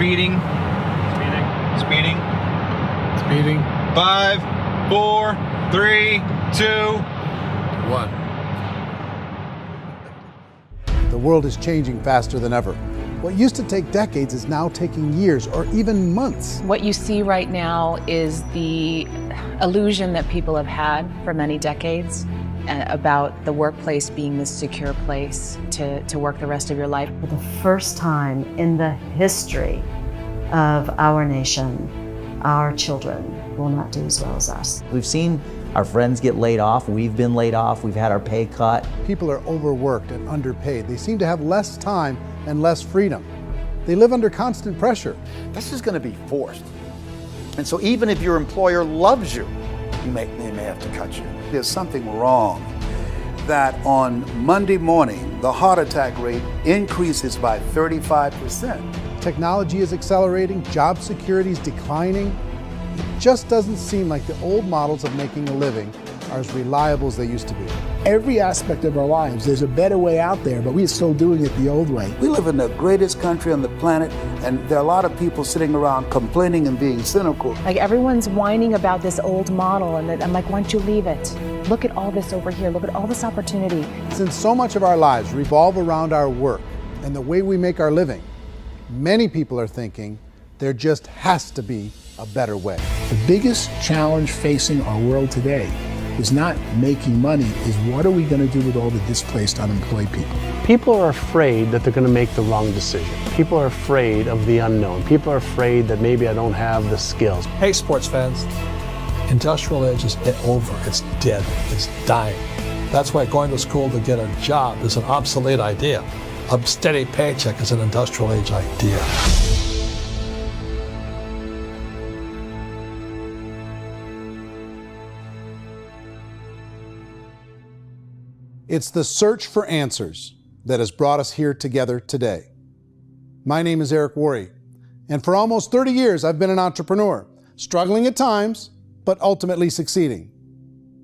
Speeding. Speeding. Speeding. 5, 4, 3, 2, 1. The world is changing faster than ever. What used to take decades is now taking years or even months. What you see right now is the illusion that people have had for many decades about the workplace being this secure place to work the rest of your life. For the first time in the history of our nation, our children will not do as well as us. We've seen our friends get laid off, we've been laid off, we've had our pay cut. People are overworked and underpaid. They seem to have less time and less freedom. They live under constant pressure. This is going to be forced. And so even if your employer loves you, they may have to cut you. There's something wrong that on Monday morning, the heart attack rate increases by 35%. Technology is accelerating, job security is declining. It just doesn't seem like the old models of making a living are as reliable as they used to be. Every aspect of our lives, there's a better way out there, but we're still doing it the old way. We live in the greatest country on the planet, and there are a lot of people sitting around complaining and being cynical. Like everyone's whining about this old model, and I'm like, why don't you leave it? Look at all this over here. Look at all this opportunity. Since so much of our lives revolve around our work and the way we make our living, many people are thinking there just has to be a better way. The biggest challenge facing our world today is not making money, is what are we going to do with all the displaced, unemployed people? People are afraid that they're going to make the wrong decision. People are afraid of the unknown. People are afraid that maybe I don't have the skills. Hey, sports fans, industrial age is over. It's dead. It's dying. That's why going to school to get a job is an obsolete idea. A steady paycheck is an industrial age idea. It's the search for answers that has brought us here together today. My name is Eric Worre, and for almost 30 years I've been an entrepreneur, struggling at times, but ultimately succeeding.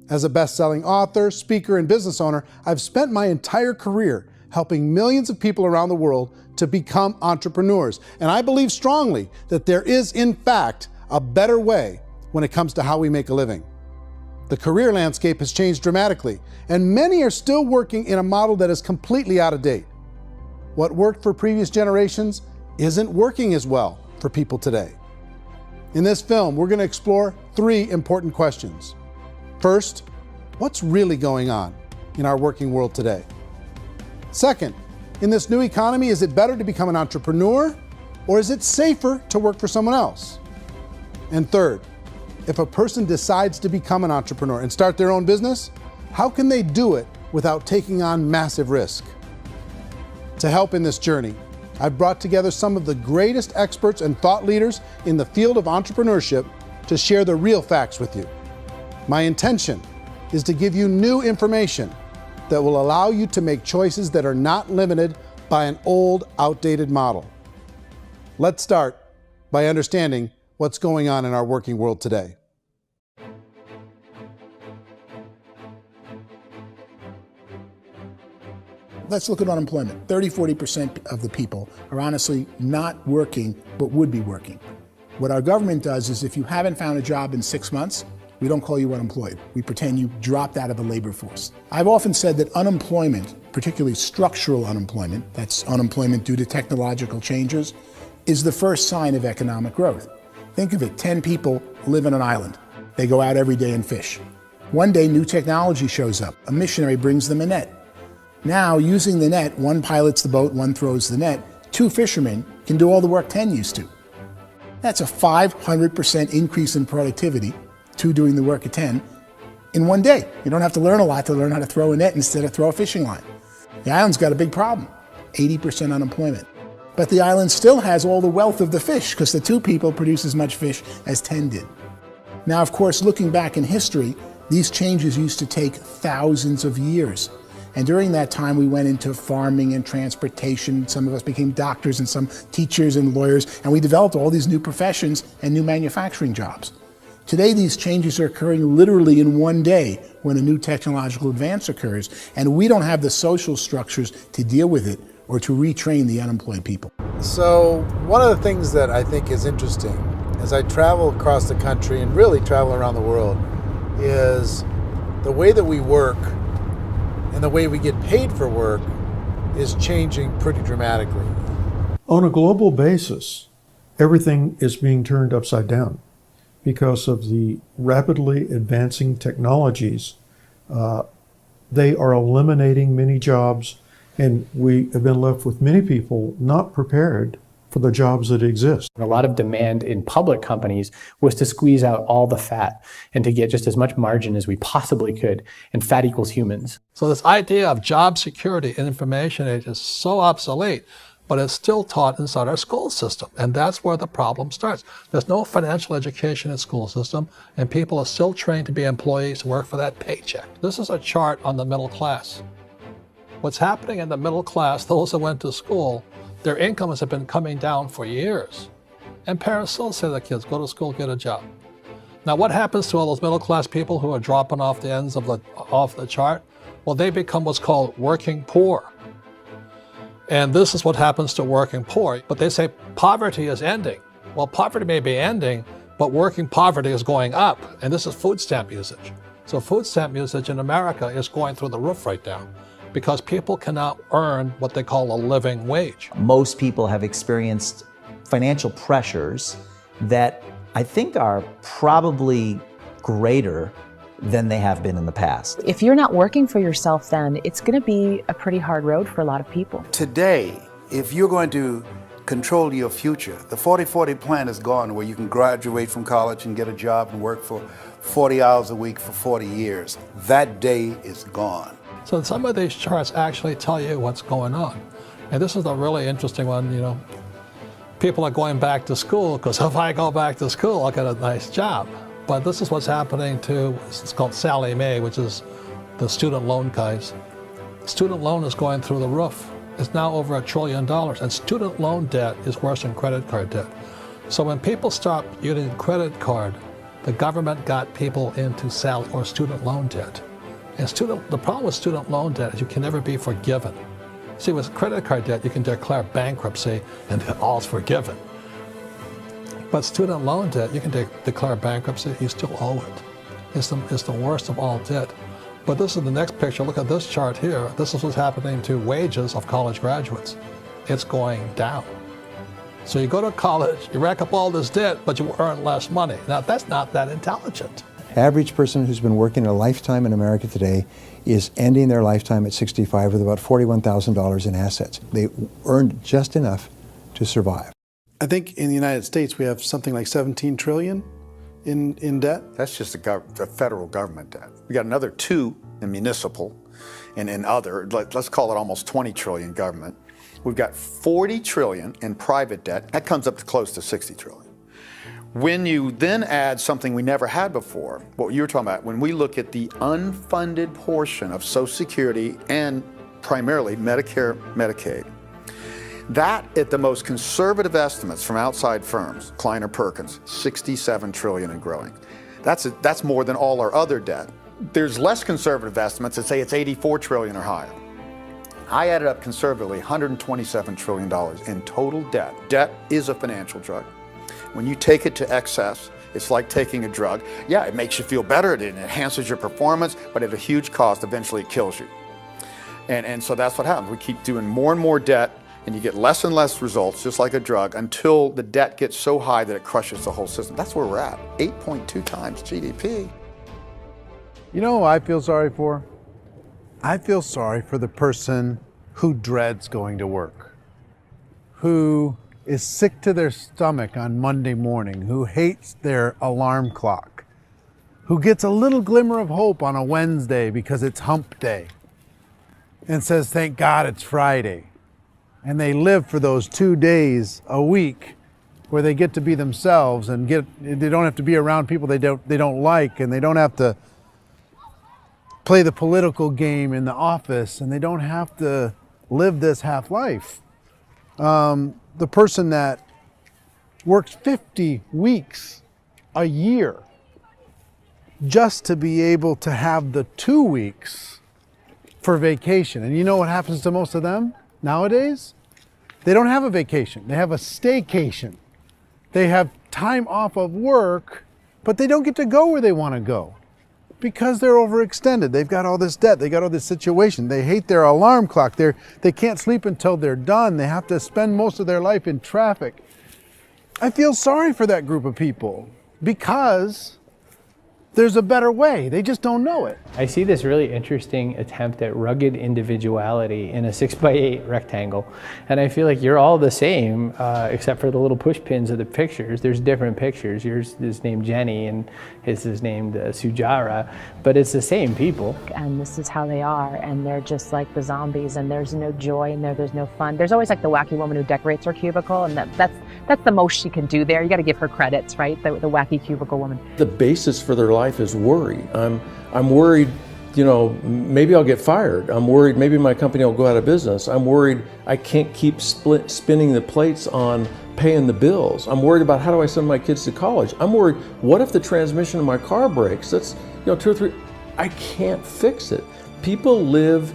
As a best-selling author, speaker, and business owner, I've spent my entire career helping millions of people around the world to become entrepreneurs. And I believe strongly that there is, in fact, a better way when it comes to how we make a living. The career landscape has changed dramatically, and many are still working in a model that is completely out of date. What worked for previous generations isn't working as well for people today. In this film, we're going to explore 3 important questions. First, what's really going on in our working world today? Second, in this new economy, is it better to become an entrepreneur, or is it safer to work for someone else? And third, if a person decides to become an entrepreneur and start their own business, how can they do it without taking on massive risk? To help in this journey, I've brought together some of the greatest experts and thought leaders in the field of entrepreneurship to share the real facts with you. My intention is to give you new information that will allow you to make choices that are not limited by an old, outdated model. Let's start by understanding what's going on in our working world today. Let's look at unemployment. 30–40% of the people are honestly not working, but would be working. What our government does is if you haven't found a job in 6 months, we don't call you unemployed. We pretend you dropped out of the labor force. I've often said that unemployment, particularly structural unemployment, that's unemployment due to technological changes, is the first sign of economic growth. Think of it, 10 people live on an island. They go out every day and fish. One day, new technology shows up. A missionary brings them a net. Now, using the net, one pilots the boat, one throws the net. 2 fishermen can do all the work 10 used to. That's a 500% increase in productivity, 2 doing the work of 10, in one day. You don't have to learn a lot to learn how to throw a net instead of throw a fishing line. The island's got a big problem, 80% unemployment. But the island still has all the wealth of the fish because the 2 people produce as much fish as 10 did. Now, of course, looking back in history, these changes used to take thousands of years. And during that time, we went into farming and transportation. Some of us became doctors and some teachers and lawyers, and we developed all these new professions and new manufacturing jobs. Today, these changes are occurring literally in one day when a new technological advance occurs, and we don't have the social structures to deal with it or to retrain the unemployed people. So one of the things that I think is interesting as I travel across the country and really travel around the world is the way that we work and the way we get paid for work is changing pretty dramatically. On a global basis, everything is being turned upside down because of the rapidly advancing technologies. They are eliminating many jobs, and we have been left with many people not prepared for the jobs that exist. A lot of demand in public companies was to squeeze out all the fat and to get just as much margin as we possibly could, and fat equals humans. So this idea of job security in information age is so obsolete, but it's still taught inside our school system, and that's where the problem starts. There's no financial education in school system, and people are still trained to be employees who work for that paycheck. This is a chart on the middle class. What's happening in the middle class, those that went to school, their incomes have been coming down for years. And parents still say to their kids, go to school, get a job. Now what happens to all those middle class people who are dropping off the ends of the chart? Well, they become what's called working poor. And this is what happens to working poor. But they say poverty is ending. Well, poverty may be ending, but working poverty is going up. And this is food stamp usage. So food stamp usage in America is going through the roof right now because people cannot earn what they call a living wage. Most people have experienced financial pressures that I think are probably greater than they have been in the past. If you're not working for yourself, then it's going to be a pretty hard road for a lot of people. Today, if you're going to control your future, the 40-40 plan is gone where you can graduate from college and get a job and work for 40 hours a week for 40 years. That day is gone. So some of these charts actually tell you what's going on. And this is a really interesting one, you know. People are going back to school because if I go back to school, I'll get a nice job. But this is what's happening to, it's called Sallie Mae, which is the student loan guys. Student loan is going through the roof. It's now over $1 trillion, and student loan debt is worse than credit card debt. So when people stopped using credit card, the government got people into student loan debt. And the problem with student loan debt is you can never be forgiven. See, with credit card debt, you can declare bankruptcy and all's forgiven. But student loan debt, you can declare bankruptcy, you still owe it. It's the worst of all debt. But this is the next picture. Look at this chart here. This is what's happening to wages of college graduates. It's going down. So you go to college, you rack up all this debt, but you earn less money. Now, that's not that intelligent. Average person who's been working a lifetime in America today is ending their lifetime at 65 with about $41,000 in assets. They earned just enough to survive. I think in the United States we have something like 17 trillion in debt. That's just the federal government debt. We got another 2 in municipal and in other, let's call it almost 20 trillion government. We've got 40 trillion in private debt. That comes up to close to 60 trillion. When you then add something we never had before, what you were talking about, when we look at the unfunded portion of Social Security and primarily Medicare, Medicaid, that, at the most conservative estimates from outside firms, Kleiner Perkins, 67 trillion and growing. That's more than all our other debt. There's less conservative estimates that say it's 84 trillion or higher. I added up conservatively $127 trillion in total debt. Debt is a financial drug. When you take it to excess, it's like taking a drug. Yeah, it makes you feel better, it enhances your performance, but at a huge cost, eventually it kills you. And so that's what happens. We keep doing more and more debt, and you get less and less results, just like a drug, until the debt gets so high that it crushes the whole system. That's where we're at, 8.2 times GDP. You know who I feel sorry for? I feel sorry for the person who dreads going to work, who is sick to their stomach on Monday morning, who hates their alarm clock, who gets a little glimmer of hope on a Wednesday because it's hump day and says, thank God it's Friday. And they live for those 2 days a week where they get to be themselves and they don't have to be around people they don't like, and they don't have to play the political game in the office, and they don't have to live this half life. The person that works 50 weeks a year just to be able to have the 2 weeks for vacation. And you know what happens to most of them nowadays? They don't have a vacation. They have a staycation. They have time off of work, but they don't get to go where they want to go because they're overextended. They've got all this debt. They got all this situation. They hate their alarm clock. They can't sleep until they're done. They have to spend most of their life in traffic. I feel sorry for that group of people because there's a better way. They just don't know it. I see this really interesting attempt at rugged individuality in a 6x8 rectangle. And I feel like you're all the same, except for the little push pins of the pictures. There's different pictures. Yours is named Jenny and his is named Sujara, but it's the same people. And this is how they are, and they're just like the zombies, and there's no joy in there, there's no fun. There's always like the wacky woman who decorates her cubicle, and that's the most she can do there. You got to give her credits, right? The wacky cubicle woman. The basis for their life is worry. I'm worried, you know, maybe I'll get fired. I'm worried maybe my company will go out of business. I'm worried I can't keep spinning the plates on paying the bills. I'm worried about how do I send my kids to college. I'm worried, what if the transmission of my car breaks? That's, you know, 2 or 3, I can't fix it. People live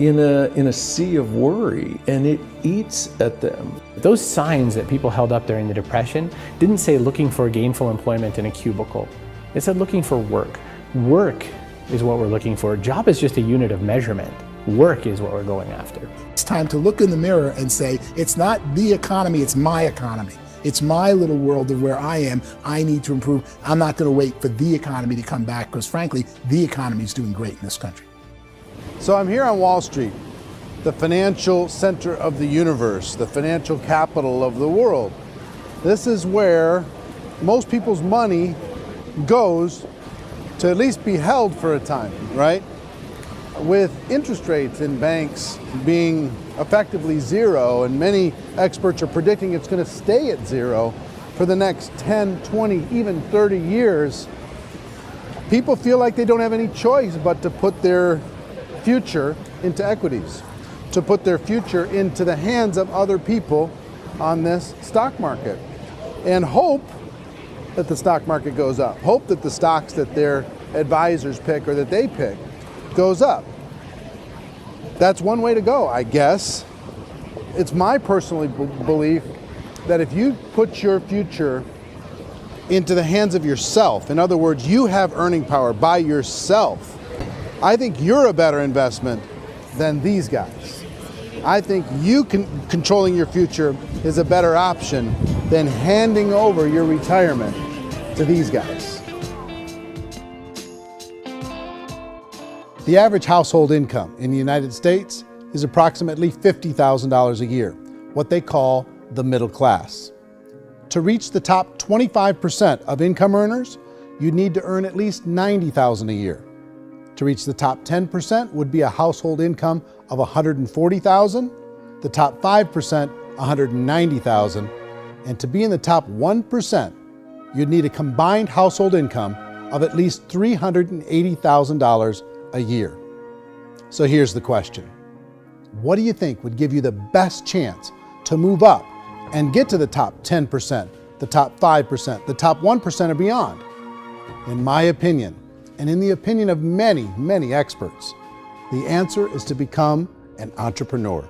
in a sea of worry, and it eats at them. Those signs that people held up during the Depression didn't say looking for gainful employment in a cubicle. It said looking for work. Work is what we're looking for. Job is just a unit of measurement. Work is what we're going after. It's time to look in the mirror and say, it's not the economy, it's my economy. It's my little world of where I am. I need to improve. I'm not going to wait for the economy to come back because frankly, the economy is doing great in this country. So I'm here on Wall Street, the financial center of the universe, the financial capital of the world. This is where most people's money goes to at least be held for a time, right? With interest rates in banks being effectively zero, and many experts are predicting it's going to stay at zero for the next 10, 20, even 30 years, people feel like they don't have any choice but to put their future into equities, to put their future into the hands of other people on this stock market, and hope that the stock market goes up, hope that the stocks that their advisors pick or that they pick goes up. That's one way to go, I guess. It's my personal belief that if you put your future into the hands of yourself, in other words, you have earning power by yourself, I think you're a better investment than these guys. I think you controlling your future is a better option than handing over your retirement to these guys. The average household income in the United States is approximately $50,000 a year, what they call the middle class. To reach the top 25% of income earners, you'd need to earn at least $90,000 a year. To reach the top 10% would be a household income of $140,000, the top 5%, $190,000, and to be in the top 1%, you'd need a combined household income of at least $380,000 a year. So here's the question. What do you think would give you the best chance to move up and get to the top 10%, the top 5%, the top 1% or beyond? In my opinion, and in the opinion of many, many experts, the answer is to become an entrepreneur,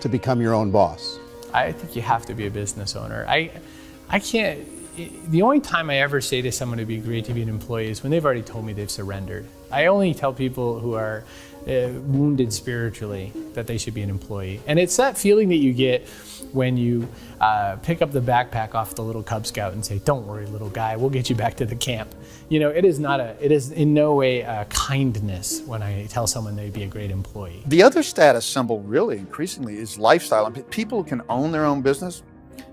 to become your own boss. I think you have to be a business owner. I can't, the only time I ever say to someone it'd be great to be an employee is when they've already told me they've surrendered. I only tell people who are wounded spiritually that they should be an employee. And it's that feeling that you get when you pick up the backpack off the little Cub Scout and say, "Don't worry, little guy, we'll get you back to the camp." You know, it is in no way a kindness when I tell someone they'd be a great employee. The other status symbol really increasingly is lifestyle. I mean, people can own their own business,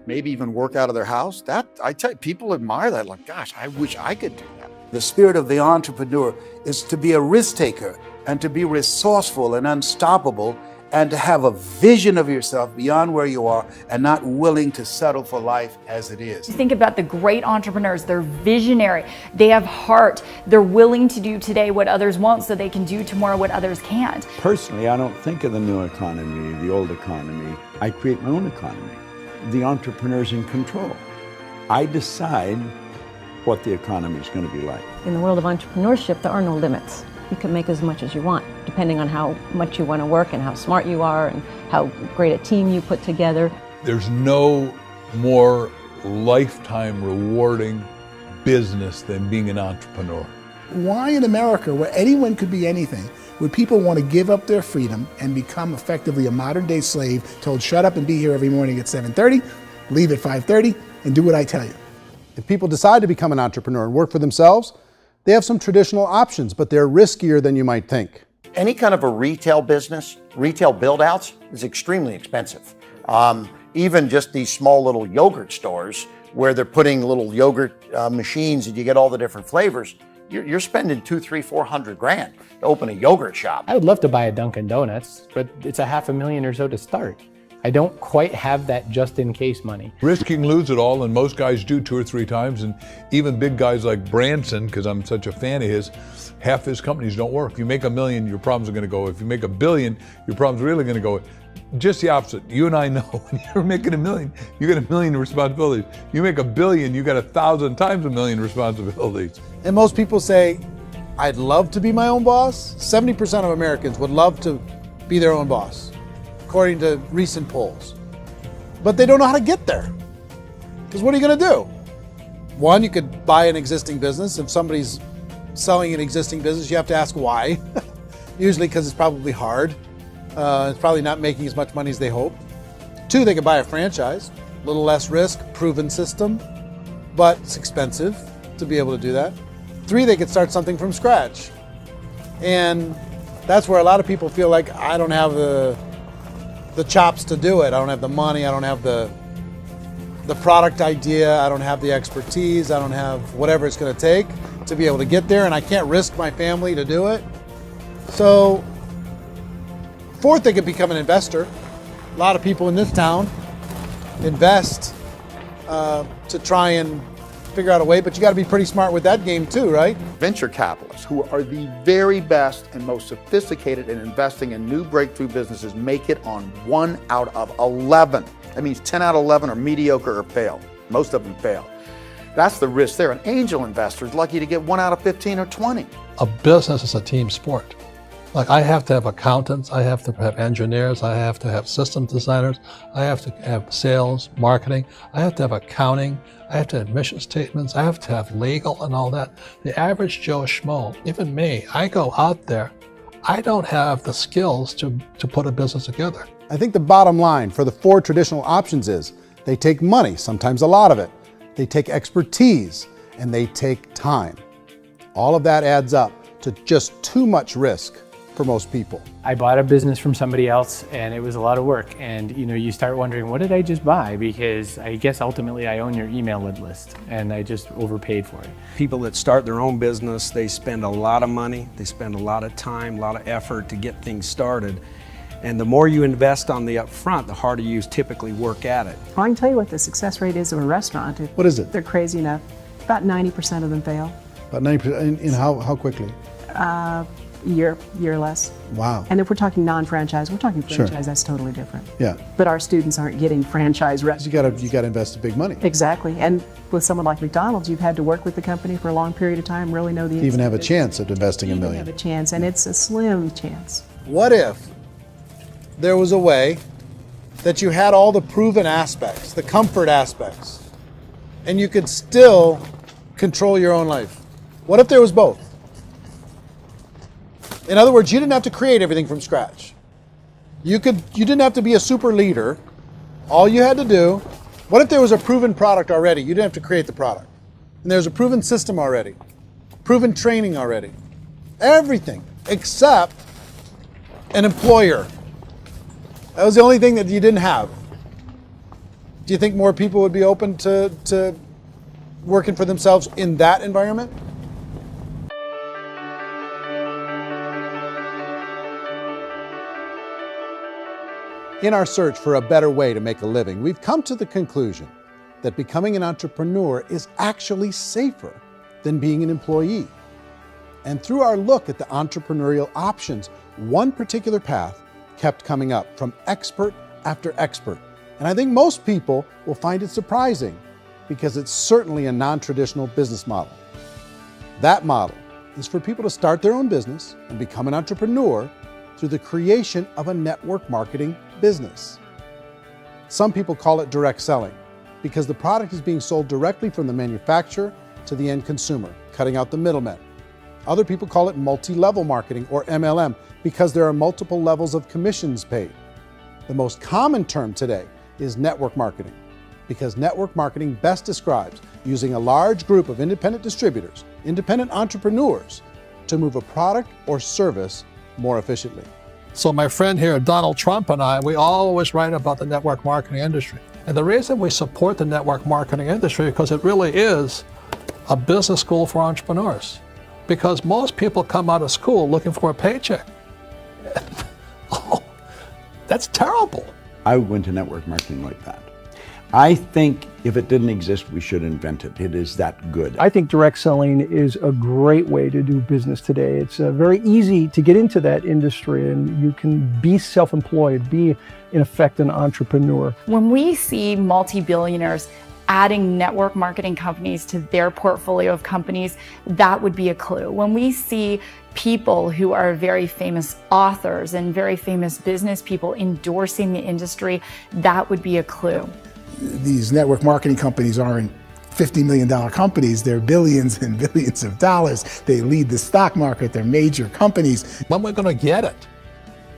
maybe even work out of their house. That, I tell you, people admire that. Like, gosh, I wish I could do that. The spirit of the entrepreneur is to be a risk taker and to be resourceful and unstoppable and to have a vision of yourself beyond where you are and not willing to settle for life as it is. Think about the great entrepreneurs. They're visionary. They have heart. They're willing to do today what others won't so they can do tomorrow what others can't. Personally, I don't think of the new economy, the old economy. I create my own economy. The entrepreneur's in control. I decide what the economy is going to be like. In the world of entrepreneurship, there are no limits. You can make as much as you want, depending on how much you want to work and how smart you are and how great a team you put together. There's no more lifetime rewarding business than being an entrepreneur. Why in America, where anyone could be anything, would people want to give up their freedom and become effectively a modern-day slave, told shut up and be here every morning at 7:30, leave at 5:30, and do what I tell you? If people decide to become an entrepreneur and work for themselves, they have some traditional options, but they're riskier than you might think. Any kind of a retail business, retail build-outs, is extremely expensive. Even just these small little yogurt stores where they're putting little yogurt machines and you get all the different flavors, you're spending $200,000, $300,000, $400,000 to open a yogurt shop. I would love to buy a Dunkin' Donuts, but it's $500,000 or so to start. I don't quite have that just in case money. Risk you can lose it all, and most guys do 2 or 3 times, and even big guys like Branson, because I'm such a fan of his, half his companies don't work. If you make $1 million, your problems are going to go. If you make $1 billion, your problem's really going to go. Just the opposite. You and I know when you're making $1 million, you get $1 million responsibilities. You make $1 billion, you got 1,000 times $1 million responsibilities. And most people say, I'd love to be my own boss. 70% of Americans would love to be their own boss, according to recent polls. But they don't know how to get there. Because what are you going to do? One, you could buy an existing business. If somebody's selling an existing business, you have to ask why. Usually because it's probably hard. It's probably not making as much money as they hope. 2, they could buy a franchise. A little less risk, proven system, but it's expensive to be able to do that. 3, they could start something from scratch. And that's where a lot of people feel like, I don't have the chops to do it. I don't have the money. I don't have the product idea. I don't have the expertise. I don't have whatever it's going to take to be able to get there, and I can't risk my family to do it. So, 4th, they could become an investor. A lot of people in this town invest to try and figure out a way, but you got to be pretty smart with that game too, right? Venture capitalists, who are the very best and most sophisticated in investing in new breakthrough businesses, make it on 1 out of 11. That means 10 out of 11 are mediocre or fail. Most of them fail. That's the risk there. An angel investor is lucky to get 1 out of 15 or 20. A business is a team sport. Like, I have to have accountants, I have to have engineers, I have to have system designers, I have to have sales, marketing, I have to have accounting, I have to have mission statements, I have to have legal and all that. The average Joe Schmo, even me, I go out there, I don't have the skills to put a business together. I think the bottom line for the 4 traditional options is they take money, sometimes a lot of it. They take expertise, and they take time. All of that adds up to just too much risk for most people. I bought a business from somebody else and it was a lot of work. And you start wondering, what did I just buy? Because I guess ultimately I own your email list and I just overpaid for it. People that start their own business, they spend a lot of money, they spend a lot of time, a lot of effort to get things started. And the more you invest on the upfront, the harder you typically work at it. I can tell you what the success rate is of a restaurant. What is it? They're crazy enough. About 90% of them fail. About 90%, in how quickly? Year less. Wow. And if we're talking non-franchise, we're talking franchise, Sure. That's totally different. Yeah. But our students aren't getting franchise restaurants. You got to invest big money. Exactly. And with someone like McDonald's, you've had to work with the company for a long period of time, really know the You even have a business. chance at investing $1 You million. have a chance, and it's a slim chance. What if there was a way that you had all the proven aspects, the comfort aspects, and you could still control your own life? What if there was both? In other words, you didn't have to create everything from scratch. You didn't have to be a super leader. All you had to do, what if there was a proven product already? You didn't have to create the product. And there's a proven system already, proven training already. Everything except an employer. That was the only thing that you didn't have. Do you think more people would be open to working for themselves in that environment? In our search for a better way to make a living, we've come to the conclusion that becoming an entrepreneur is actually safer than being an employee. And through our look at the entrepreneurial options, one particular path kept coming up from expert after expert. And I think most people will find it surprising because it's certainly a non-traditional business model. That model is for people to start their own business and become an entrepreneur through the creation of a network marketing business. Some people call it direct selling because the product is being sold directly from the manufacturer to the end consumer, cutting out the middlemen. Other people call it multi-level marketing, or MLM, because there are multiple levels of commissions paid. The most common term today is network marketing, because network marketing best describes using a large group of independent distributors, independent entrepreneurs, to move a product or service more efficiently. So my friend here, Donald Trump, and I, we always write about the network marketing industry. And the reason we support the network marketing industry is because it really is a business school for entrepreneurs. Because most people come out of school looking for a paycheck. Oh, that's terrible. I would go into network marketing like that. I think if it didn't exist, we should invent it. It is that good. I think direct selling is a great way to do business today. It's very easy to get into that industry, and you can be self-employed, be in effect an entrepreneur. When we see multi-billionaires adding network marketing companies to their portfolio of companies, that would be a clue. When we see people who are very famous authors and very famous business people endorsing the industry, that would be a clue. These network marketing companies aren't $50 million companies, they're billions and billions of dollars. They lead the stock market, they're major companies. When we're going to get it?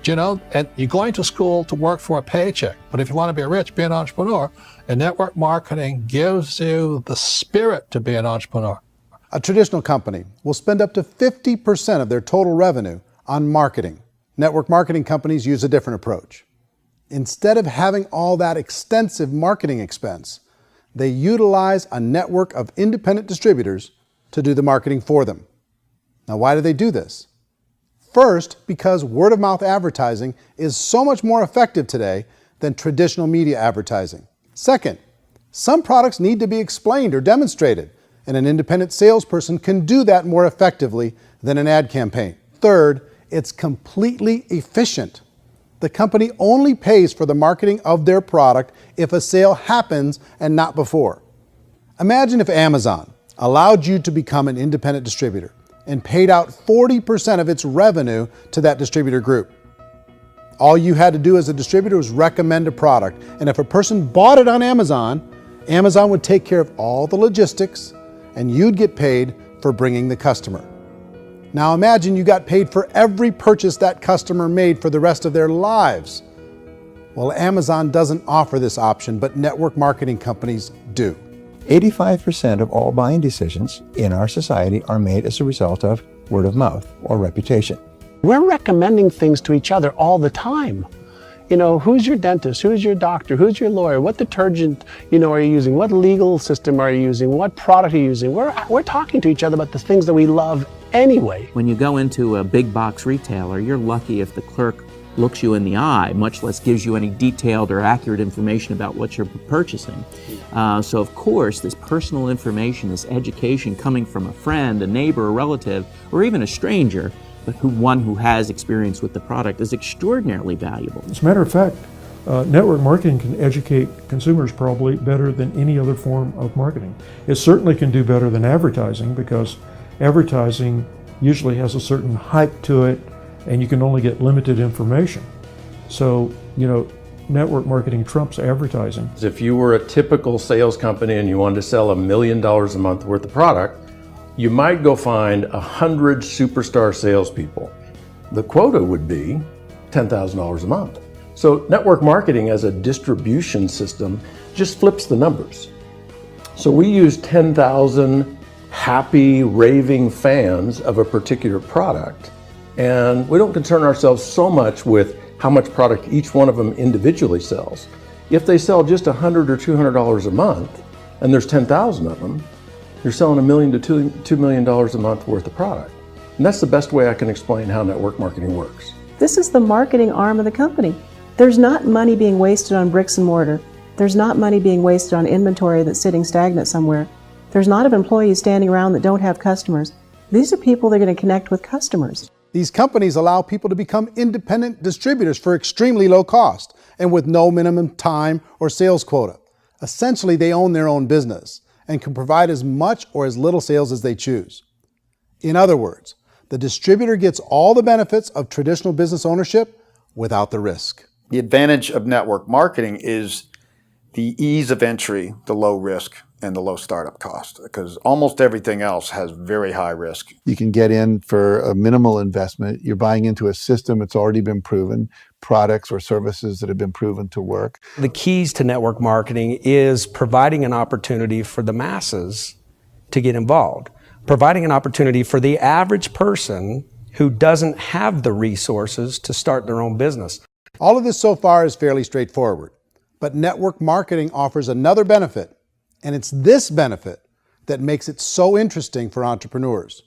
You know, and you're going to school to work for a paycheck, but if you want to be rich, be an entrepreneur, and network marketing gives you the spirit to be an entrepreneur. A traditional company will spend up to 50% of their total revenue on marketing. Network marketing companies use a different approach. Instead of having all that extensive marketing expense, they utilize a network of independent distributors to do the marketing for them. Now, why do they do this? First, because word-of-mouth advertising is so much more effective today than traditional media advertising. Second, some products need to be explained or demonstrated, and an independent salesperson can do that more effectively than an ad campaign. Third, it's completely efficient. The company only pays for the marketing of their product if a sale happens and not before. Imagine if Amazon allowed you to become an independent distributor and paid out 40% of its revenue to that distributor group. All you had to do as a distributor was recommend a product, and if a person bought it on Amazon, Amazon would take care of all the logistics, and you'd get paid for bringing the customer. Now imagine you got paid for every purchase that customer made for the rest of their lives. Well, Amazon doesn't offer this option, but network marketing companies do. 85% of all buying decisions in our society are made as a result of word of mouth or reputation. We're recommending things to each other all the time. You know, who's your dentist? Who's your doctor? Who's your lawyer? What detergent, are you using? What legal system are you using? What product are you using? We're talking to each other about the things that we love anyway. When you go into a big box retailer, you're lucky if the clerk looks you in the eye, much less gives you any detailed or accurate information about what you're purchasing. So of course, this personal information, this education coming from a friend, a neighbor, a relative, or even a stranger, but one who has experience with the product is extraordinarily valuable. As a matter of fact, network marketing can educate consumers probably better than any other form of marketing. It certainly can do better than advertising, because advertising usually has a certain hype to it, and you can only get limited information. So, network marketing trumps advertising. If you were a typical sales company and you wanted to sell $1 million a month worth of product, you might go find 100 superstar salespeople. The quota would be $10,000 a month. So network marketing as a distribution system just flips the numbers. So we use 10,000 happy, raving fans of a particular product, and we don't concern ourselves so much with how much product each one of them individually sells. If they sell just $100 or $200 a month, and there's 10,000 of them, you're selling $1 million to $2 million a month worth of product. And that's the best way I can explain how network marketing works. This is the marketing arm of the company. There's not money being wasted on bricks and mortar. There's not money being wasted on inventory that's sitting stagnant somewhere. There's not of employees standing around that don't have customers. These are people that are going to connect with customers. These companies allow people to become independent distributors for extremely low cost and with no minimum time or sales quota. Essentially, they own their own business and can provide as much or as little sales as they choose. In other words, the distributor gets all the benefits of traditional business ownership without the risk. The advantage of network marketing is the ease of entry, the low risk, and the low startup cost, because almost everything else has very high risk. You can get in for a minimal investment. You're buying into a system that's already been proven, products or services that have been proven to work. The keys to network marketing is providing an opportunity for the masses to get involved, providing an opportunity for the average person who doesn't have the resources to start their own business. All of this so far is fairly straightforward, but network marketing offers another benefit, and it's this benefit that makes it so interesting for entrepreneurs.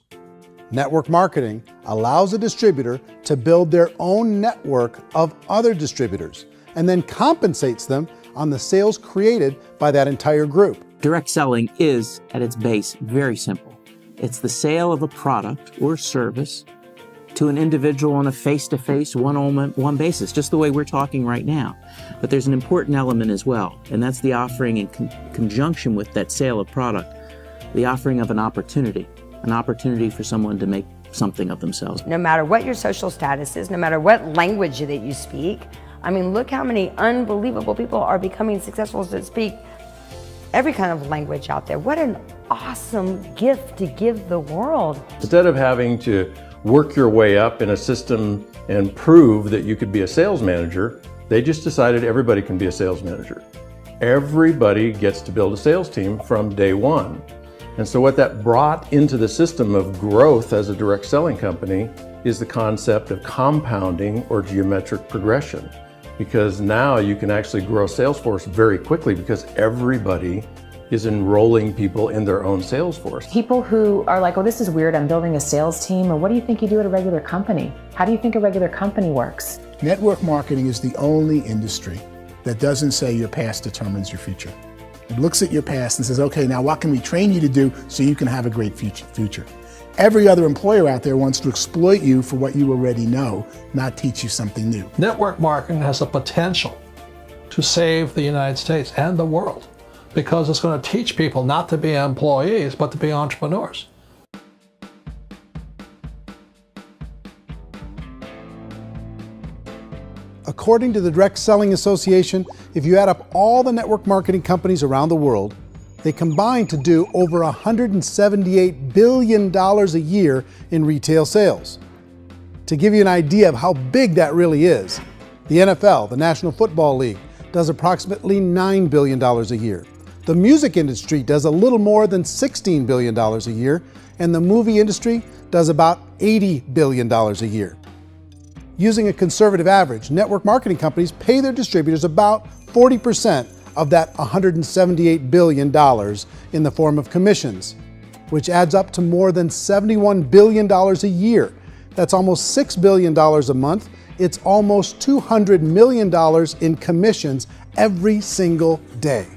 Network marketing allows a distributor to build their own network of other distributors and then compensates them on the sales created by that entire group. Direct selling is, at its base, very simple. It's the sale of a product or service to an individual on a face-to-face, one-on-one basis, just the way we're talking right now. But there's an important element as well, and that's the offering in conjunction with that sale of product, the offering of an opportunity for someone to make something of themselves. No matter what your social status is, no matter what language that you speak, I mean, look how many unbelievable people are becoming successful that speak every kind of language out there. What an awesome gift to give the world. Instead of having to work your way up in a system and prove that you could be a sales manager, they just decided everybody can be a sales manager. Everybody gets to build a sales team from day one. And so what that brought into the system of growth as a direct selling company is the concept of compounding or geometric progression. Because now you can actually grow Salesforce very quickly because everybody is enrolling people in their own sales force. People who are like, oh, this is weird, I'm building a sales team, or what do you think you do at a regular company? How do you think a regular company works? Network marketing is the only industry that doesn't say your past determines your future. It looks at your past and says, okay, now what can we train you to do so you can have a great future? Every other employer out there wants to exploit you for what you already know, not teach you something new. Network marketing has the potential to save the United States and the world because it's going to teach people not to be employees, but to be entrepreneurs. According to the Direct Selling Association, if you add up all the network marketing companies around the world, they combine to do over $178 billion a year in retail sales. To give you an idea of how big that really is, the NFL, the National Football League, does approximately $9 billion a year. The music industry does a little more than $16 billion a year, and the movie industry does about $80 billion a year. Using a conservative average, network marketing companies pay their distributors about 40% of that $178 billion in the form of commissions, which adds up to more than $71 billion a year. That's almost $6 billion a month. It's almost $200 million in commissions every single day.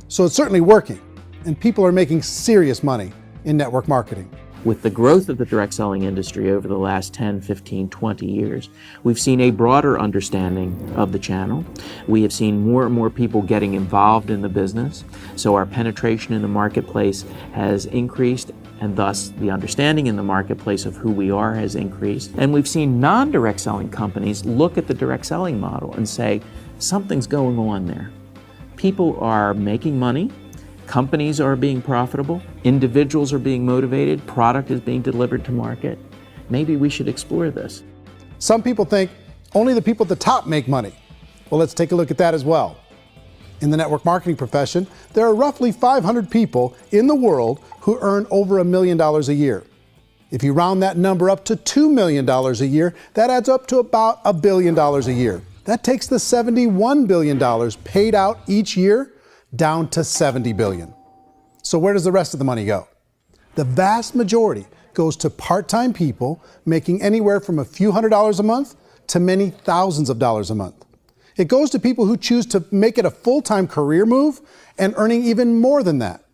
So it's certainly working, and people are making serious money in network marketing. With the growth of the direct selling industry over the last 10, 15, 20 years, we've seen a broader understanding of the channel. We have seen more and more people getting involved in the business, so our penetration in the marketplace has increased, and thus the understanding in the marketplace of who we are has increased. And we've seen non-direct selling companies look at the direct selling model and say, something's going on there. People are making money, companies are being profitable, individuals are being motivated, product is being delivered to market. Maybe we should explore this. Some people think only the people at the top make money. Well, let's take a look at that as well. In the network marketing profession, there are roughly 500 people in the world who earn over $1 million a year. If you round that number up to $2 million a year, that adds up to about $1 billion a year. That takes the $71 billion paid out each year down to $70 billion. So where does the rest of the money go? The vast majority goes to part-time people making anywhere from a few $100s a month to many thousands of dollars a month. It goes to people who choose to make it a full-time career move and earning even more than that.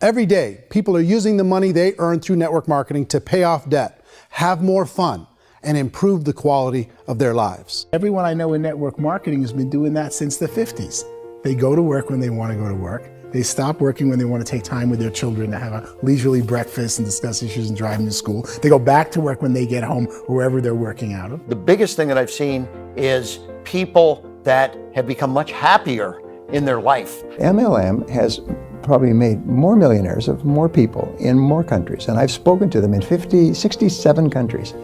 Every day, people are using the money they earn through network marketing to pay off debt, have more fun, and improve the quality of their lives. Everyone I know in network marketing has been doing that since the 50s. They go to work when they want to go to work. They stop working when they want to take time with their children to have a leisurely breakfast and discuss issues and drive them to school. They go back to work when they get home, wherever they're working out of. The biggest thing that I've seen is people that have become much happier in their life. MLM has probably made more millionaires of more people in more countries, and I've spoken to them in 67 countries,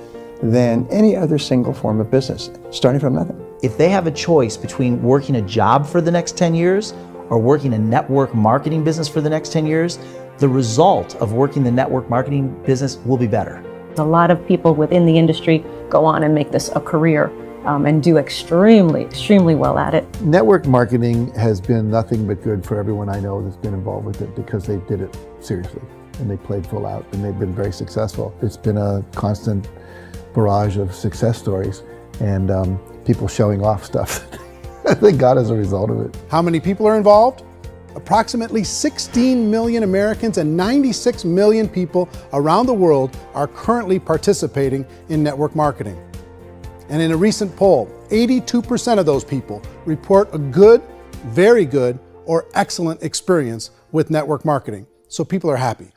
than any other single form of business, starting from nothing. If they have a choice between working a job for the next 10 years or working a network marketing business for the next 10 years, the result of working the network marketing business will be better. A lot of people within the industry go on and make this a career and do extremely well at it. Network marketing has been nothing but good for everyone I know that's been involved with it because they did it seriously and they played full out and they've been very successful. It's been a constant barrage of success stories and people showing off stuff that they got as a result of it. How many people are involved? Approximately 16 million Americans and 96 million people around the world are currently participating in network marketing. And in a recent poll, 82% of those people report a good, very good, or excellent experience with network marketing. So people are happy.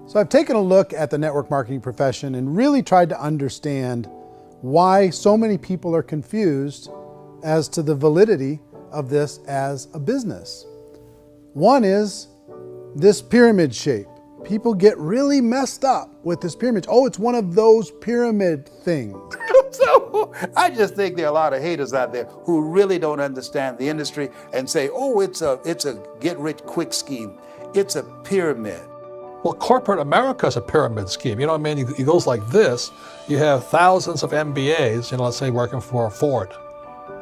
So I've taken a look at the network marketing profession and really tried to understand why so many people are confused as to the validity of this as a business. One is this pyramid shape. People get really messed up with this pyramid. Oh, it's one of those pyramid things. So I just think there are a lot of haters out there who really don't understand the industry and say, oh, it's a get-rich-quick scheme. It's a pyramid. Well, corporate America is a pyramid scheme. You know what I mean? It goes like this. You have thousands of MBAs, let's say working for Ford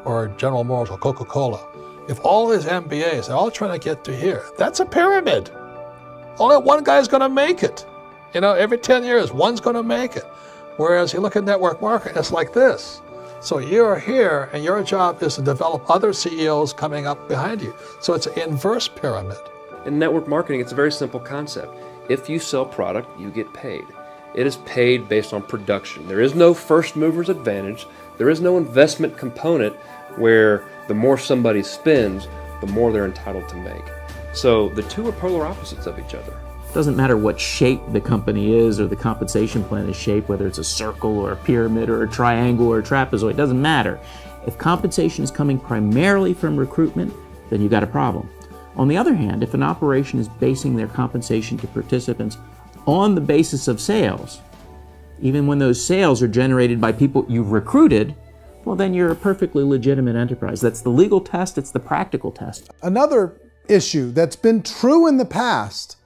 or General Motors or Coca-Cola. If all these MBAs, they're all trying to get to here, that's a pyramid. Only one guy's going to make it. Every 10 years, one's going to make it. Whereas you look at network marketing, it's like this. So you're here, and your job is to develop other CEOs coming up behind you. So it's an inverse pyramid. In network marketing, it's a very simple concept. If you sell product, you get paid. It is paid based on production. There is no first mover's advantage. There is no investment component where the more somebody spends, the more they're entitled to make. So the two are polar opposites of each other. It doesn't matter what shape the company is or the compensation plan is shaped, whether it's a circle or a pyramid or a triangle or a trapezoid, it doesn't matter. If compensation is coming primarily from recruitment, then you got a problem. On the other hand, if an operation is basing their compensation to participants on the basis of sales, even when those sales are generated by people you've recruited, well, then you're a perfectly legitimate enterprise. That's the legal test, it's the practical test. Another issue that's been true in the past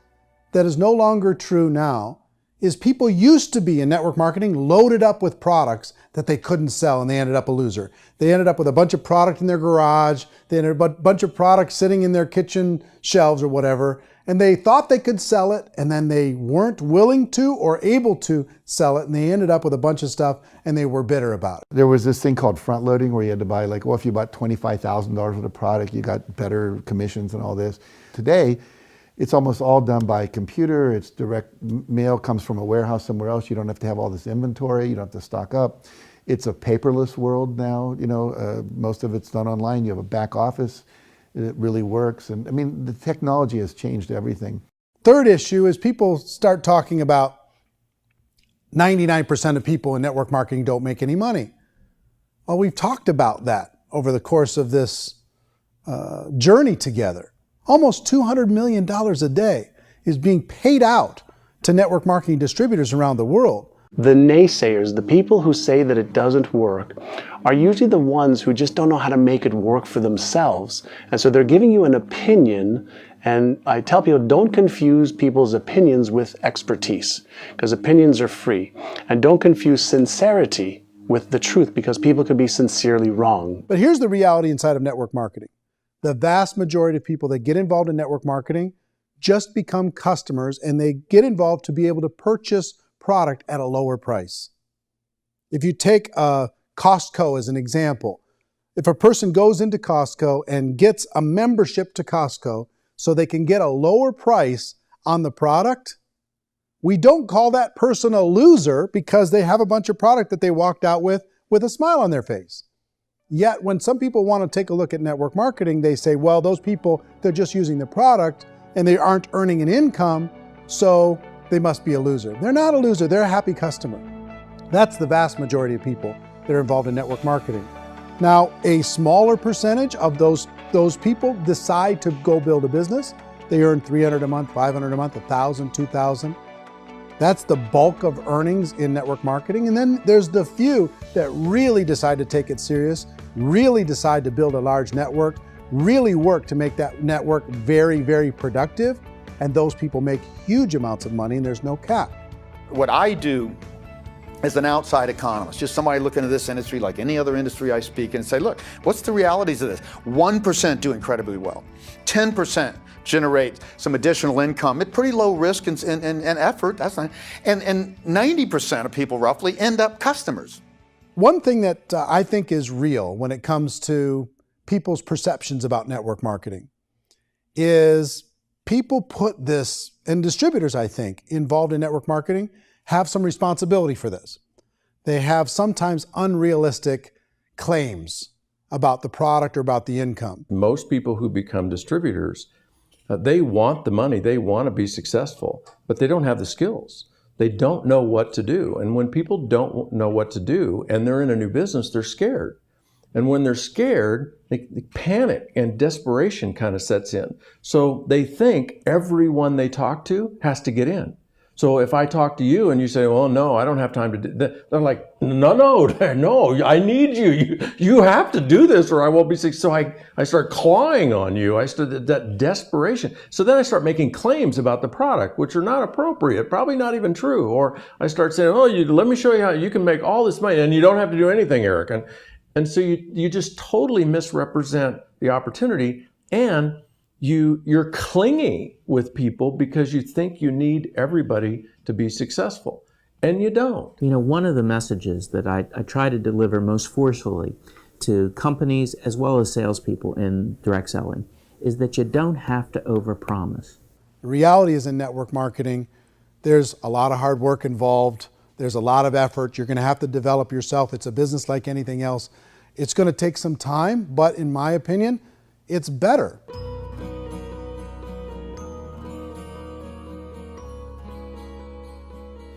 that is no longer true now is people used to be in network marketing loaded up with products that they couldn't sell and they ended up a loser. They ended up with a bunch of product in their garage, they ended up with a bunch of products sitting in their kitchen shelves or whatever, and they thought they could sell it and then they weren't willing to or able to sell it and they ended up with a bunch of stuff and they were bitter about it. There was this thing called front loading where you had to buy if you bought $25,000 worth of product, you got better commissions and all this. Today, it's almost all done by computer. It's direct mail comes from a warehouse somewhere else. You don't have to have all this inventory. You don't have to stock up. It's a paperless world now. Most of it's done online. You have a back office. It really works. And the technology has changed everything. Third issue is people start talking about 99% of people in network marketing don't make any money. Well, we've talked about that over the course of this journey together. Almost $200 million a day is being paid out to network marketing distributors around the world. The naysayers, the people who say that it doesn't work, are usually the ones who just don't know how to make it work for themselves. And so they're giving you an opinion, and I tell people, don't confuse people's opinions with expertise, because opinions are free. And don't confuse sincerity with the truth, because people could be sincerely wrong. But here's the reality inside of network marketing. The vast majority of people that get involved in network marketing just become customers and they get involved to be able to purchase product at a lower price. If you take Costco as an example, if a person goes into Costco and gets a membership to Costco so they can get a lower price on the product, we don't call that person a loser because they have a bunch of product that they walked out with a smile on their face. Yet when some people want to take a look at network marketing, they say, well, those people, they're just using the product and they aren't earning an income, so they must be a loser. They're not a loser, they're a happy customer. That's the vast majority of people that are involved in network marketing. Now, a smaller percentage of those people decide to go build a business. They earn $300 a month, $500 a month, $1,000, $2,000. That's the bulk of earnings in network marketing. And then there's the few that really decide to take it serious, really decide to build a large network, really work to make that network very, very productive. And those people make huge amounts of money and there's no cap. What I do as an outside economist, just somebody looking at this industry like any other industry I speak and say, look, what's the realities of this? 1% do incredibly well. 10% generate some additional income at pretty low risk and effort. That's not, and 90% of people roughly end up customers. One thing that I think is real when it comes to people's perceptions about network marketing is people put this, and distributors, I think, involved in network marketing have some responsibility for this. They have sometimes unrealistic claims about the product or about the income. Most people who become distributors, they want the money, they want to be successful, but they don't have the skills. They don't know what to do. And when people don't know what to do and they're in a new business, they're scared. And when they're scared, they panic and desperation kind of sets in. So they think everyone they talk to has to get in. So if I talk to you and you say, well, no, I don't have time to do that, they're like, no, I need you. You have to do this or I won't be successful. So I start clawing on you. I start that desperation. So then I start making claims about the product, which are not appropriate, probably not even true. Or I start saying, oh, let me show you how you can make all this money and you don't have to do anything, Eric. And so you just totally misrepresent the opportunity, and you're clingy with people because you think you need everybody to be successful, and you don't. You know, one of the messages that I try to deliver most forcefully to companies as well as salespeople in direct selling is that you don't have to overpromise. The reality is in network marketing, there's a lot of hard work involved. There's a lot of effort. You're going to have to develop yourself. It's a business like anything else. It's going to take some time, but in my opinion, it's better.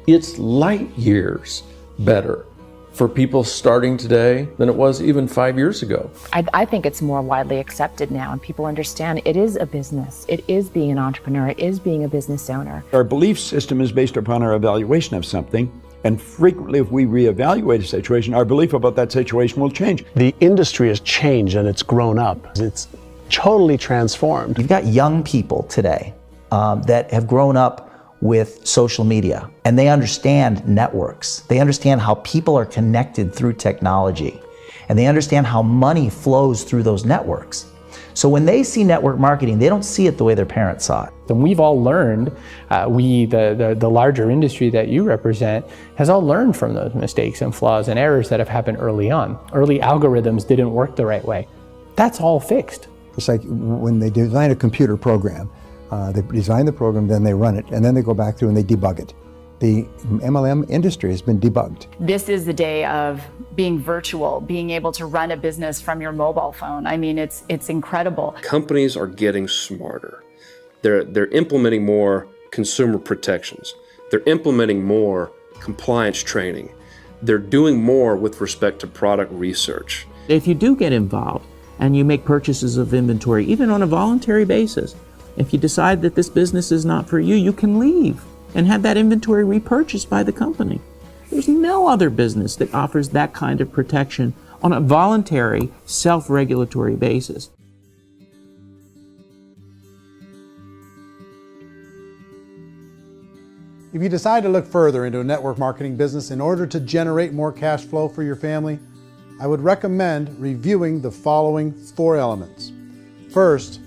It's light years better for people starting today than it was even 5 years ago. I think it's more widely accepted now, and people understand it is a business. It is being an entrepreneur. It is being a business owner. Our belief system is based upon our evaluation of something. And frequently, if we reevaluate a situation, our belief about that situation will change. The industry has changed and it's grown up. It's totally transformed. You've got young people today that have grown up with social media, and they understand networks. They understand how people are connected through technology, and they understand how money flows through those networks. So when they see network marketing, they don't see it the way their parents saw it. And we've all learned, the larger industry that you represent, has all learned from those mistakes and flaws and errors that have happened early on. Early algorithms didn't work the right way. That's all fixed. It's like when they design a computer program, they design the program, then they run it, and then they go back through and they debug it. The MLM industry has been debugged. This is the day of being virtual, being able to run a business from your mobile phone. I mean, it's incredible. Companies are getting smarter. They're implementing more consumer protections. They're implementing more compliance training. They're doing more with respect to product research. If you do get involved and you make purchases of inventory, even on a voluntary basis, if you decide that this business is not for you, you can leave and have that inventory repurchased by the company. There's no other business that offers that kind of protection on a voluntary, self-regulatory basis. If you decide to look further into a network marketing business in order to generate more cash flow for your family, I would recommend reviewing the following 4 elements. First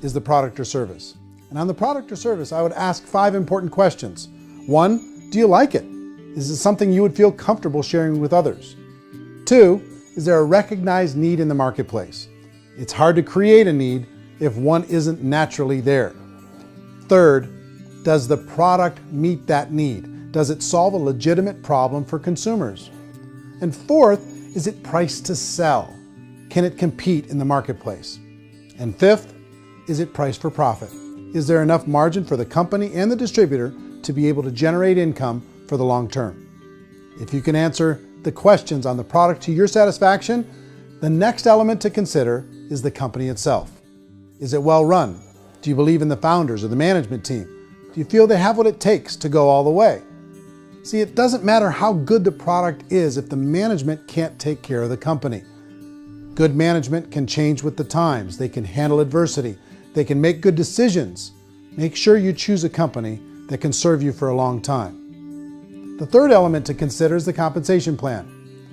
is the product or service. And on the product or service, I would ask 5 important questions. 1, do you like it? Is it something you would feel comfortable sharing with others? 2, is there a recognized need in the marketplace? It's hard to create a need if one isn't naturally there. 3rd, does the product meet that need? Does it solve a legitimate problem for consumers? And 4th, is it priced to sell? Can it compete in the marketplace? And 5th, is it priced for profit? Is there enough margin for the company and the distributor to be able to generate income for the long term? If you can answer the questions on the product to your satisfaction, the next element to consider is the company itself. Is it well run? Do you believe in the founders or the management team? Do you feel they have what it takes to go all the way? See, it doesn't matter how good the product is if the management can't take care of the company. Good management can change with the times. They can handle adversity. They can make good decisions. Make sure you choose a company that can serve you for a long time. The third element to consider is the compensation plan.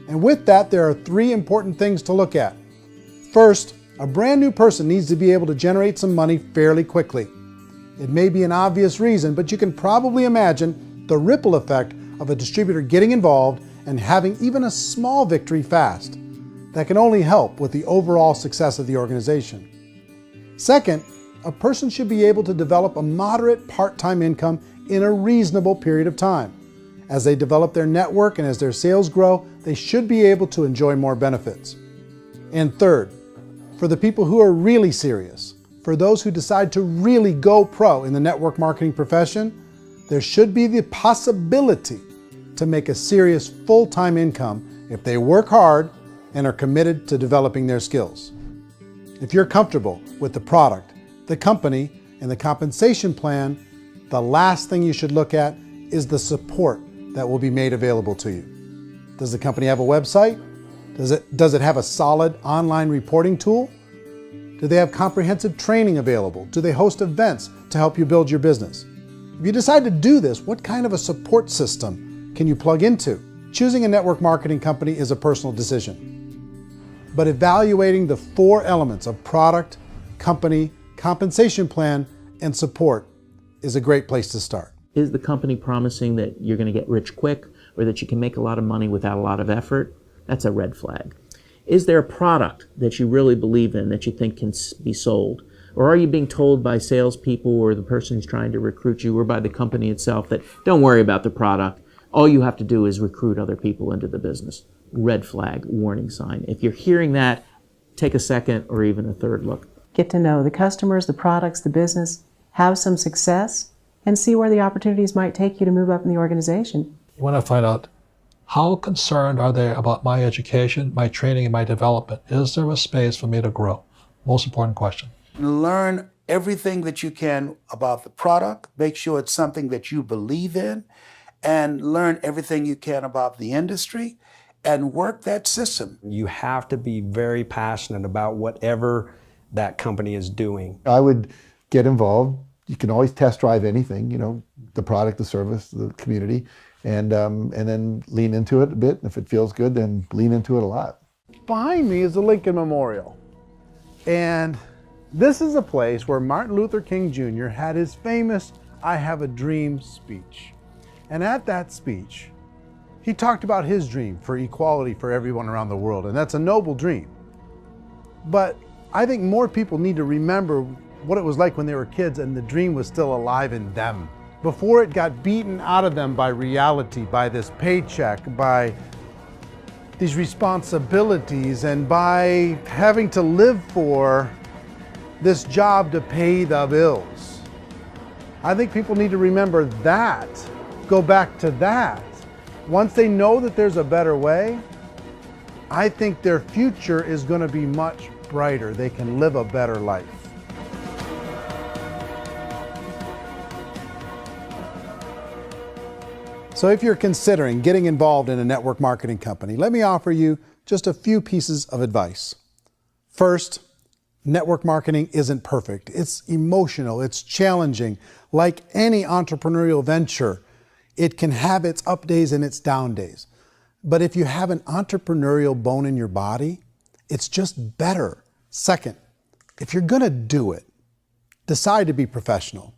And with that, there are 3 important things to look at. First, a brand new person needs to be able to generate some money fairly quickly. It may be an obvious reason, but you can probably imagine the ripple effect of a distributor getting involved and having even a small victory fast. That can only help with the overall success of the organization. Second, a person should be able to develop a moderate part-time income in a reasonable period of time. As they develop their network and as their sales grow, they should be able to enjoy more benefits. And third, for the people who are really serious, for those who decide to really go pro in the network marketing profession, there should be the possibility to make a serious full-time income if they work hard and are committed to developing their skills. If you're comfortable with the product, the company, and the compensation plan, the last thing you should look at is the support that will be made available to you. Does the company have a website? Does it have a solid online reporting tool? Do they have comprehensive training available? Do they host events to help you build your business? If you decide to do this, what kind of a support system can you plug into? Choosing a network marketing company is a personal decision. But evaluating the 4 elements of product, company, compensation plan, and support is a great place to start. Is the company promising that you're going to get rich quick or that you can make a lot of money without a lot of effort? That's a red flag. Is there a product that you really believe in that you think can be sold? Or are you being told by salespeople or the person who's trying to recruit you or by the company itself that don't worry about the product, all you have to do is recruit other people into the business? Red flag, warning sign. If you're hearing that, take a second or even a third look. Get to know the customers, the products, the business, have some success, and see where the opportunities might take you to move up in the organization. You want to find out how concerned are they about my education, my training, and my development? Is there a space for me to grow? Most important question. Learn everything that you can about the product. Make sure it's something that you believe in, and learn everything you can about the industry and work that system. You have to be very passionate about whatever that company is doing. I would get involved. You can always test drive anything, the product, the service, the community, and then lean into it a bit. If it feels good, then lean into it a lot. Behind me is the Lincoln Memorial. And this is a place where Martin Luther King Jr. had his famous "I Have a Dream" speech. And at that speech, he talked about his dream for equality for everyone around the world, and that's a noble dream. But I think more people need to remember what it was like when they were kids and the dream was still alive in them, before it got beaten out of them by reality, by this paycheck, by these responsibilities, and by having to live for this job to pay the bills. I think people need to remember that, go back to that. Once they know that there's a better way, I think their future is going to be much brighter. They can live a better life. So if you're considering getting involved in a network marketing company, let me offer you just a few pieces of advice. First, network marketing isn't perfect. It's emotional, it's challenging. Like any entrepreneurial venture, it can have its up days and its down days. But if you have an entrepreneurial bone in your body, it's just better. Second, if you're gonna do it, decide to be professional.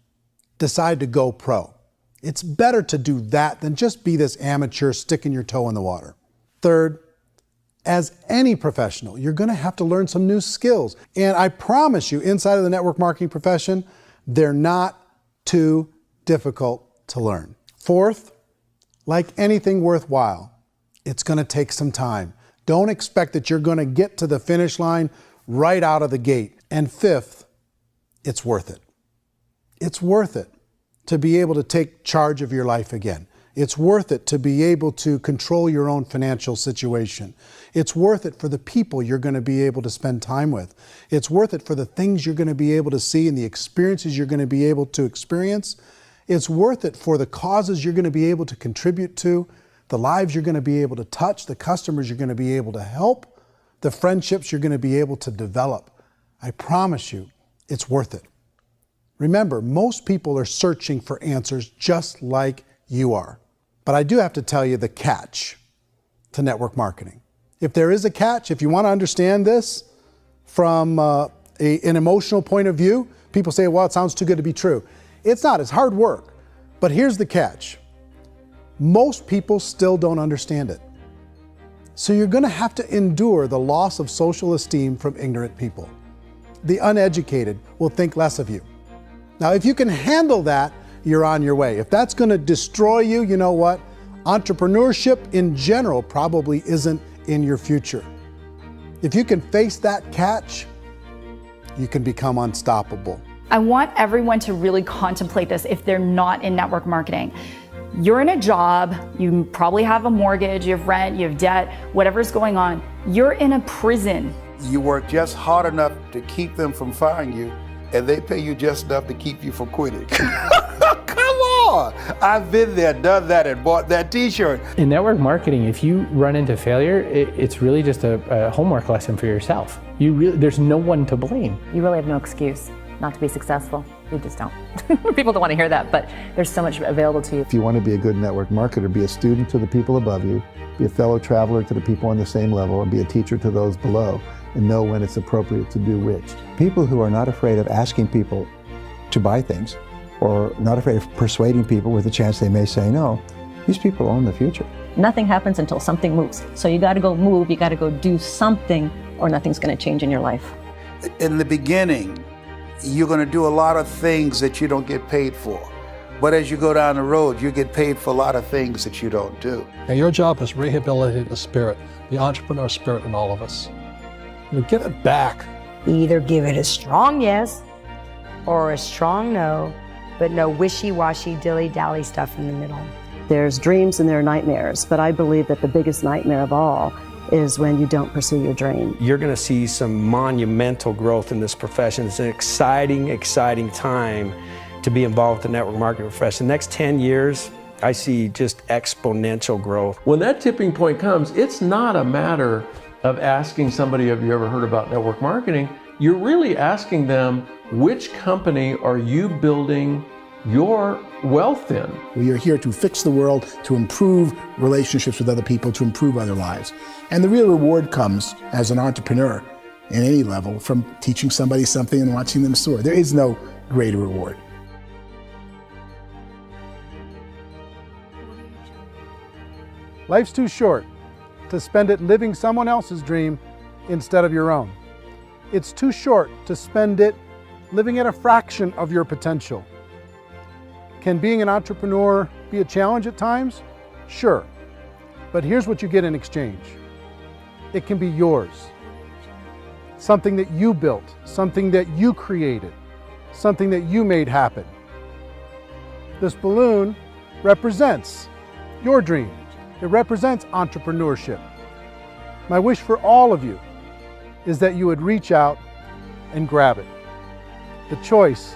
Decide to go pro. It's better to do that than just be this amateur sticking your toe in the water. Third, as any professional, you're gonna have to learn some new skills. And I promise you, inside of the network marketing profession, they're not too difficult to learn. Fourth, like anything worthwhile, it's gonna take some time. Don't expect that you're gonna get to the finish line right out of the gate. And fifth, it's worth it. It's worth it to be able to take charge of your life again. It's worth it to be able to control your own financial situation. It's worth it for the people you're going to be able to spend time with. It's worth it for the things you're going to be able to see and the experiences you're going to be able to experience. It's worth it for the causes you're going to be able to contribute to, the lives you're going to be able to touch, the customers you're going to be able to help, the friendships you're going to be able to develop. I promise you, it's worth it. Remember, most people are searching for answers just like you are. But I do have to tell you the catch to network marketing. If there is a catch, if you want to understand this from an emotional point of view, people say, well, it sounds too good to be true. It's not, it's hard work. But here's the catch. Most people still don't understand it. So you're going to have to endure the loss of social esteem from ignorant people. The uneducated will think less of you. Now, if you can handle that, you're on your way. If that's going to destroy you, you know what? Entrepreneurship in general probably isn't in your future. If you can face that catch, you can become unstoppable. I want everyone to really contemplate this if they're not in network marketing. You're in a job, you probably have a mortgage, you have rent, you have debt, whatever's going on. You're in a prison. You work just hard enough to keep them from firing you, and they pay you just enough to keep you from quitting. Come on! I've been there, done that, and bought that t-shirt. In network marketing, if you run into failure, it's really just a homework lesson for yourself. There's no one to blame. You really have no excuse not to be successful. You just don't. People don't want to hear that, but there's so much available to you. If you want to be a good network marketer, be a student to the people above you, be a fellow traveler to the people on the same level, and be a teacher to those below, and know when it's appropriate to do which. People who are not afraid of asking people to buy things, or not afraid of persuading people with a chance they may say no, these people own the future. Nothing happens until something moves. So you got to go move, you got to go do something, or nothing's going to change in your life. In the beginning, you're going to do a lot of things that you don't get paid for. But as you go down the road, you get paid for a lot of things that you don't do. And your job is rehabilitate the spirit, the entrepreneur spirit in all of us. Get it back. Either give it a strong yes or a strong no, but no wishy-washy, dilly-dally stuff in the middle. There's dreams and there are nightmares, but I believe that the biggest nightmare of all is when you don't pursue your dream. You're going to see some monumental growth in this profession. It's an exciting, exciting time to be involved with the network marketing profession. The next 10 years, I see just exponential growth. When that tipping point comes, it's not a matter of asking somebody, have you ever heard about network marketing? You're really asking them, which company are you building your wealth in? We are here to fix the world, to improve relationships with other people, to improve other lives. And the real reward comes as an entrepreneur in any level from teaching somebody something and watching them soar. There is no greater reward. Life's too short to spend it living someone else's dream instead of your own. It's too short to spend it living at a fraction of your potential. Can being an entrepreneur be a challenge at times? Sure. But here's what you get in exchange. It can be yours. Something that you built, something that you created, something that you made happen. This balloon represents your dream. It represents entrepreneurship. My wish for all of you is that you would reach out and grab it. The choice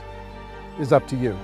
is up to you.